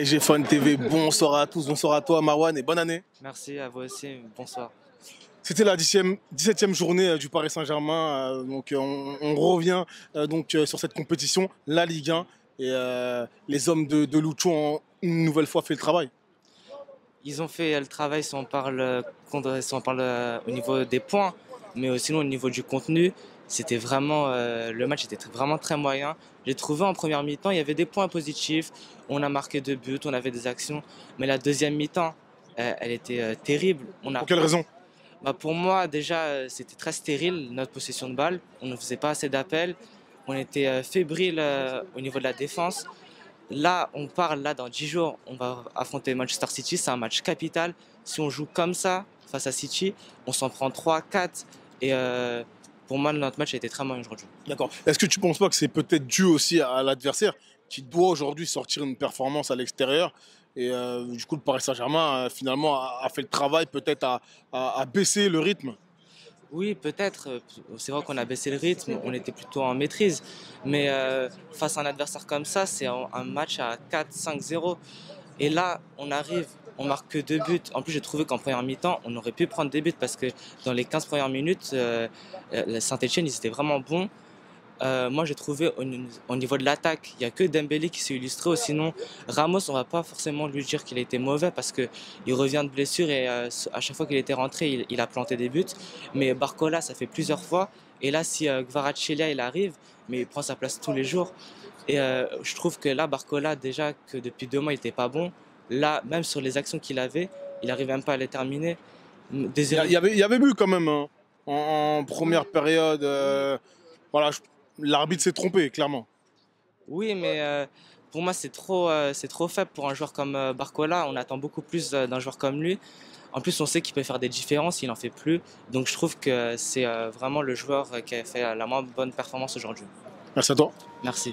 PSG Fan TV, bonsoir à tous, bonsoir à toi Marwan et bonne année. Merci à vous aussi, bonsoir. C'était la 17e journée du Paris Saint-Germain, on revient sur cette compétition, la Ligue 1, et les hommes de Lucho ont une nouvelle fois fait le travail. Ils ont fait le travail si on parle, au niveau des points, mais sinon au niveau du contenu, c'était vraiment, le match était vraiment très moyen. J'ai trouvé en première mi-temps, il y avait des points positifs, on a marqué 2 buts, on avait des actions, mais la deuxième mi-temps, elle était terrible. Pour quelle raison? Pour moi, déjà, c'était très stérile, notre possession de balle. On ne faisait pas assez d'appels. On était fébrile au niveau de la défense. Là, on parle, là, dans 10 jours, on va affronter Manchester City. C'est un match capital. Si on joue comme ça, face à City, on s'en prend 3, 4. Et pour moi, notre match a été très moyen aujourd'hui. D'accord. Est-ce que tu ne penses pas que c'est peut-être dû aussi à l'adversaire qui doit aujourd'hui sortir une performance à l'extérieur et du coup le Paris Saint-Germain finalement a fait le travail peut-être à baisser le rythme? Oui, peut-être. C'est vrai qu'on a baissé le rythme, on était plutôt en maîtrise. Mais face à un adversaire comme ça, c'est un match à 4-5-0. Et là, on arrive, on marque que 2 buts. En plus, j'ai trouvé qu'en première mi-temps, on aurait pu prendre des buts parce que dans les 15 premières minutes, Saint-Etienne, ils étaient vraiment bons. Moi, j'ai trouvé au niveau de l'attaque, il n'y a que Dembélé qui s'est illustré. Ou sinon, Ramos, on ne va pas forcément lui dire qu'il a été mauvais parce qu'il revient de blessure et à chaque fois qu'il était rentré, il a planté des buts. Mais Barcola, ça fait plusieurs fois. Et là, si Kvaratskhelia, il arrive, mais il prend sa place tous les jours. Et je trouve que là, Barcola, déjà que depuis 2 mois, il n'était pas bon. Là, même sur les actions qu'il avait, il n'arrive même pas à les terminer. Il y avait eu quand même hein, en première période. Voilà, l'arbitre s'est trompé, clairement. Oui, mais pour moi, c'est trop faible pour un joueur comme Barcola. On attend beaucoup plus d'un joueur comme lui. En plus, on sait qu'il peut faire des différences, il n'en fait plus. Donc, je trouve que c'est vraiment le joueur qui a fait la moins bonne performance aujourd'hui. Merci à toi. Merci.